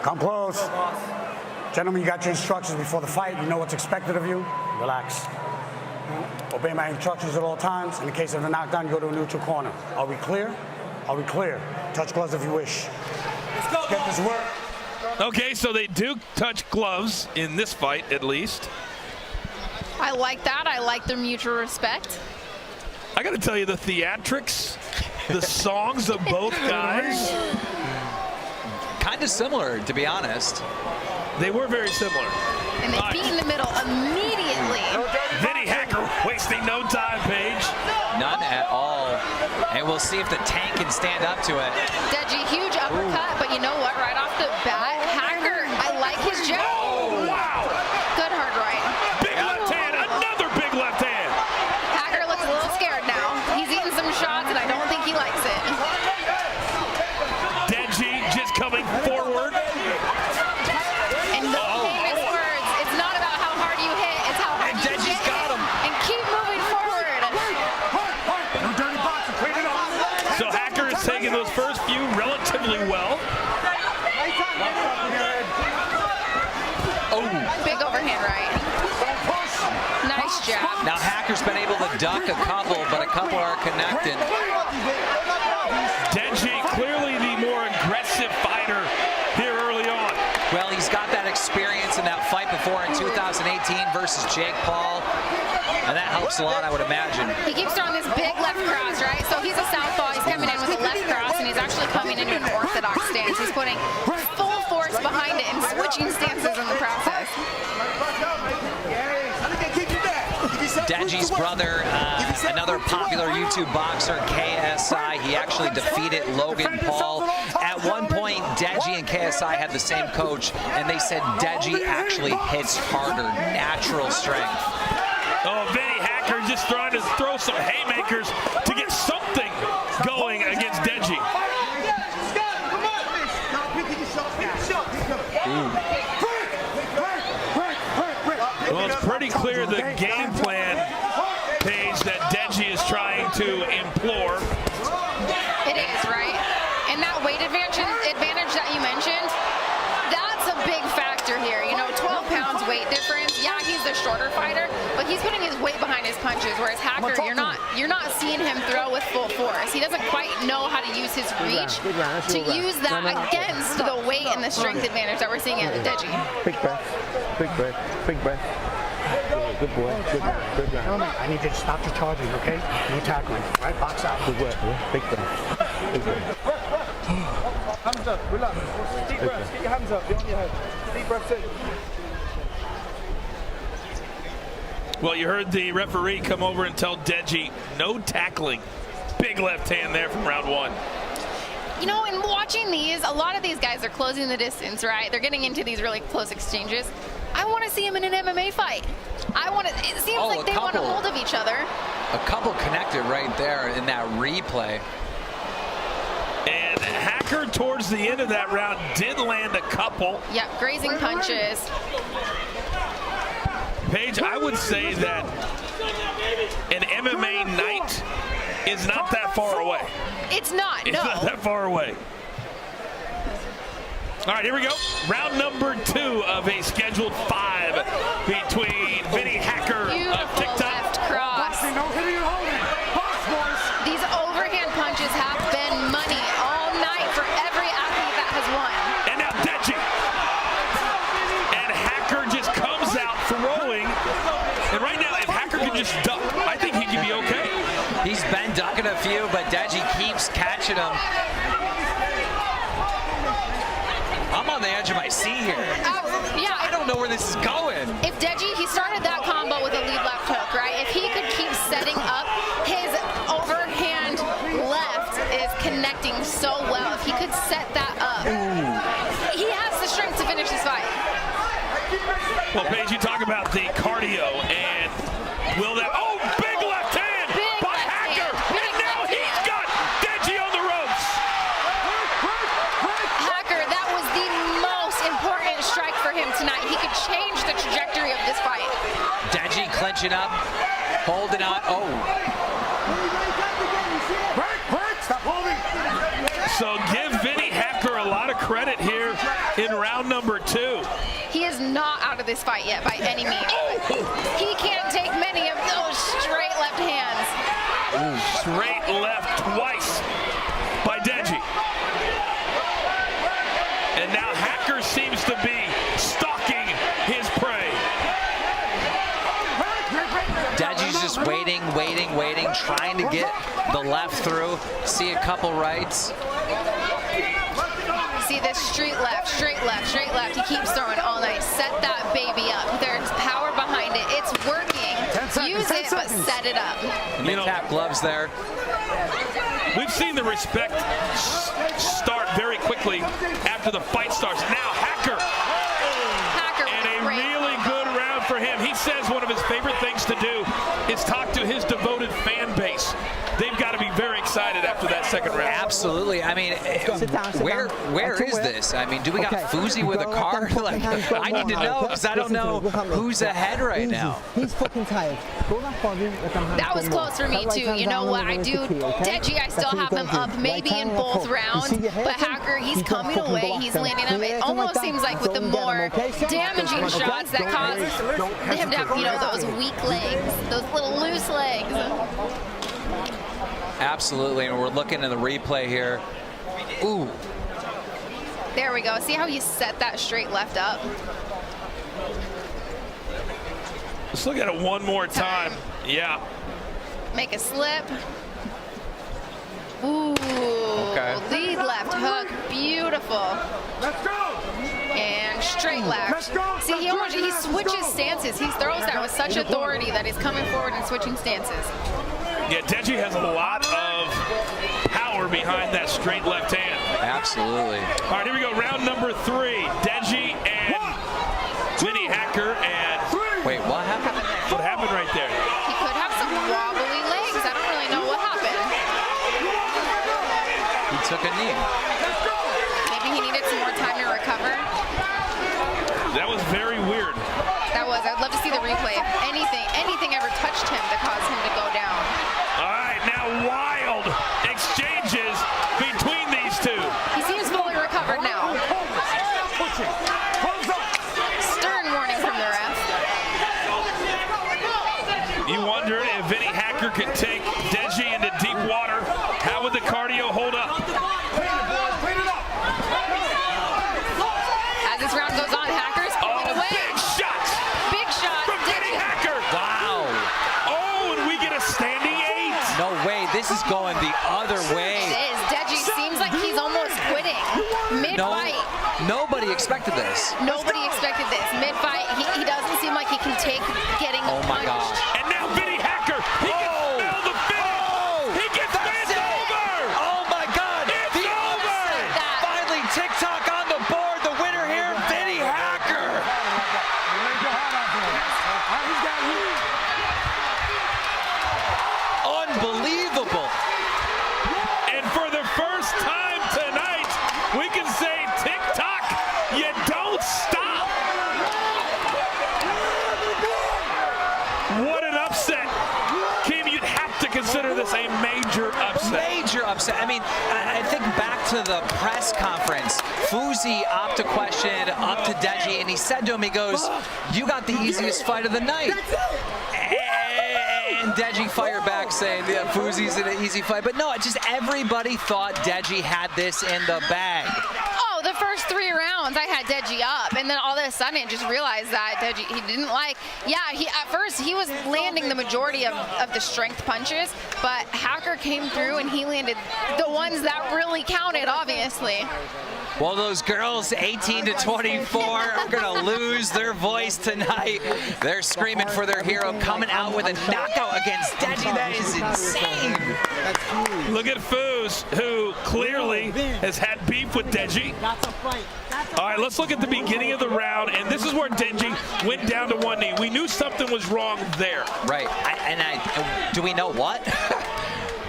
Come close. Gentlemen, you got your instructions before the fight. You know what's expected of you. Relax. Obey my instructions at all times. In the case of a knockdown, you go to a neutral corner. Are we clear? Are we clear? Touch gloves if you wish. Let's get this work. Okay, so they do touch gloves in this fight, at least. I like that. I like their mutual respect. I got to tell you, the theatrics, the songs of both guys. Kind of similar, to be honest. They were very similar. And they beat in the middle immediately. Vinnie Hacker wasting no time, Paige. None at all. And we'll see if the tank can stand up to it. Deji, huge uppercut, but you know what? Right off the bat, Hacker, I like his jab. Oh, wow. Good hard right. Big left hand, another big left hand. Hacker looks a little scared now. He's eating some shots, and I don't think he likes it. Deji just coming forward. And the famous words, it's not about how hard you hit, it's how hard you Deji's get got him. And keep moving forward. So Hacker is taking those first few relatively well. Oh. Big overhand right. Nice jab. Now Hacker's been able to duck a couple, but a couple are connected. Deji, clearly the more aggressive fighter here early on. Well, he's got that experience in that fight before in 2018 versus Jake Paul, and that helps a lot, I would imagine. He keeps throwing this big left cross, right? So he's a southpaw. He's coming in with a left cross, and he's actually coming into an orthodox stance. He's putting full force behind it and switching stances in the process. Deji's brother, another popular YouTube boxer, KSI, he actually defeated Logan Paul. At one point, Deji and KSI had the same coach, and they said Deji actually hits harder, natural strength. Oh, Vinnie Hacker just trying to throw some haymakers to get something going against Deji. Well, it's pretty clear the game plan, Paige, that Deji is trying to implore. It is, right? And that weight advantage that you mentioned, that's a big factor here. You know, 12 pounds weight difference. Yeah, he's the shorter fighter, but he's putting his weight behind his punches, whereas Hacker, you're not seeing him throw with full force. He doesn't quite know how to use his reach to use that against the weight and the strength advantage that we're seeing at Deji. Big breath, big breath, big breath. Good boy, good round. I need you to stop your charging, okay? No tackling, right? Box out. Good work, big breath, big breath. Hands up, relax. Deep breaths, get your hands up behind your head. Deep breaths in. Well, you heard the referee come over and tell Deji, no tackling. Big left hand there from round one. You know, in watching these, a lot of these guys are closing the distance, right? They're getting into these really close exchanges. I want to see him in an MMA fight. It seems like they want a hold of each other. A couple connected right there in that replay. And Hacker towards the end of that round did land a couple. Yep, grazing punches. Paige, I would say that an MMA night is not that far away. It's not, It's not that far away. All right, here we go. Round number 2 of a scheduled 5 between Vinnie Hacker of TikTok. Left cross. These overhand punches have been money all night for every athlete that has won. And now Deji. And Hacker just comes out throwing. And right now, if Hacker can just duck, I think he can be okay. He's been ducking a few, but Deji keeps catching him. I'm on the edge of my seat here. Yeah, I don't know where this is going. If Deji, he started that combo with a lead left hook, right? If he could keep setting up, his overhand left is connecting so well. If he could set that up, he has the strength to finish this fight. Well, Paige, you talk about the cardio, and will that... Oh, big left hand by Hacker! And now he's got Deji on the ropes! Hacker, that was the most important strike for him tonight. He could change the trajectory of this fight. Deji clenching up, holding on. Oh. Stop holding. So give Vinnie Hacker a lot of credit here in round number 2. He is not out of this fight yet by any means. He can't take many of those straight left hands. Straight left twice by Deji. And now Hacker seems to be stalking his prey. Deji's just waiting, trying to get the left through. See a couple rights. See this straight left, straight left, straight left. He keeps throwing all night. Set that baby up. There's power behind it. It's working. Use it, but set it up. Mid-tap gloves there. We've seen the respect start very quickly after the fight starts. Now Hacker. And a really good round for him. He says one of his favorite things to do is talk to his devoted fan base. They've got to be very excited after that second round. Absolutely. I mean, where is this? I mean, do we got Fuzi with a car? Like, I need to know because I don't know who's ahead right now. He's fucking tired. That was close for me too. You know what? I do. Deji, I still have him up maybe in both rounds, but Hacker, he's coming away. He's landing them. It almost seems like with the more damaging shots that cause him to have, you know, those weak legs, those little loose legs. Absolutely, and we're looking at the replay here. Ooh. There we go. See how he set that straight left up? Let's look at it one more time. Yeah. Make a slip. Ooh. Okay. Lead left hook. Beautiful. Let's go! And straight left. Let's go. See, he switches stances. He throws that with such authority that he's coming forward and switching stances. Yeah, Deji has a lot of power behind that straight left hand. Absolutely. All right, here we go. Round number 3. Deji and Vinnie Hacker. And Wait, what happened? what happened right there? He could have some wobbly legs. I don't really know what happened. He took a knee. Maybe he needed some more time to recover. That was very weird. That was. I'd love to see the replay. If anything ever touched him to cause him to go down. All right, now wild exchanges between these two. He seems fully recovered now. Stern warning from the ref. You wondered if Vinnie Hacker could take Deji into deep water. How would the cardio hold up? As this round goes on, Hacker's pulling away. Big shots Big shot. from Vinnie Hacker. Wow. Oh, and we get a standing 8. No way. This is going the other way. It is. Deji seems like he's almost quitting. Mid-fight. Nobody expected this. Nobody expected this. Mid-fight, he doesn't seem like he can take getting Oh my punched. gosh. And now Vinnie Hacker, he can smell the finish. He gets That's it's it. over. Oh my God. It's The over. Finally, TikTok on the board. The winner here, Vinnie Hacker. Unbelievable. And for the first time tonight, we can say TikTok, you don't stop. What an upset. Kim, you'd have to consider this a major upset. Major upset. I mean, I think back to the press conference. Fuzi opted a question up to Deji, and he said to him, he goes, "You got the easiest fight of the night." And Deji fired back saying, "Yeah, Fuzi's in an easy fight." But no, it just everybody thought Deji had this in the bag. Oh, the first 3 rounds, I had Deji up, and then all of a sudden, I just realized that Deji, he didn't like. Yeah, at first he was landing the majority of the strength punches, but Hacker came through and he landed the ones that really counted, obviously. Well, those girls 18 to 24 are going to lose their voice tonight. They're screaming for their hero, coming out with a knockout against Deji. That is insane. Look at Foos, who clearly has had beef with Deji. All right, let's look at the beginning of the round, and this is where Deji went down to one knee. We knew something was wrong there. Right, do we know what?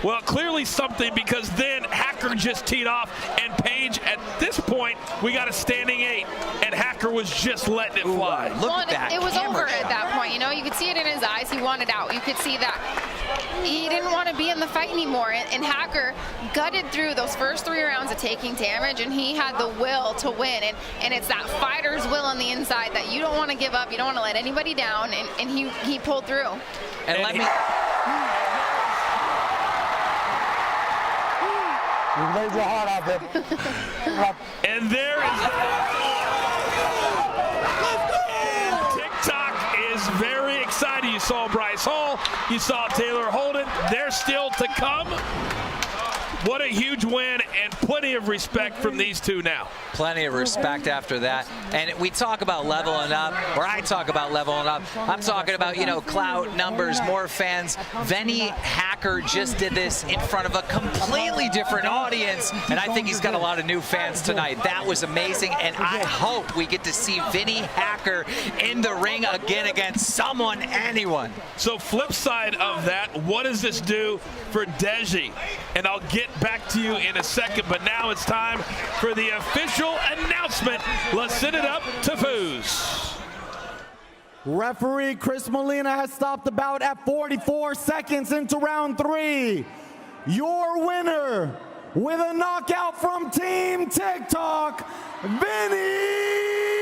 Well, clearly something, because then Hacker Hacker just teed off, and Page, at this point, we got a standing 8, and Hacker was just letting it fly. Look at that. It was camera over shot. at that point. You know, you could see it in his eyes. He wanted out. You could see that. He didn't want to be in the fight anymore, and Hacker gutted through those first 3 rounds of taking damage, and he had the will to win, and it's that fighter's will on the inside that you don't want to give up, you don't want to let anybody down, and he pulled through. And let me... You made your heart out there. And there is TikTok is very excited. You saw Bryce Hall, you saw Taylor Holden. They're still to come. What a huge win, and plenty of respect from these two now. Plenty of respect after that. And we talk about leveling up, or I talk about leveling up. I'm talking about, you know, clout, numbers, more fans. Vinnie Hacker just did this in front of a completely different audience, and I think he's got a lot of new fans tonight. That was amazing, and I hope we get to see Vinnie Hacker in the ring again against someone, anyone. So flip side of that, what does this do for Deji? And I'll get back to you in a second, but now it's time for the official announcement. Let's send it up to Foos. Referee Chris Molina has stopped the bout at 44 seconds into round 3. Your winner with a knockout from Team TikTok, Vinnie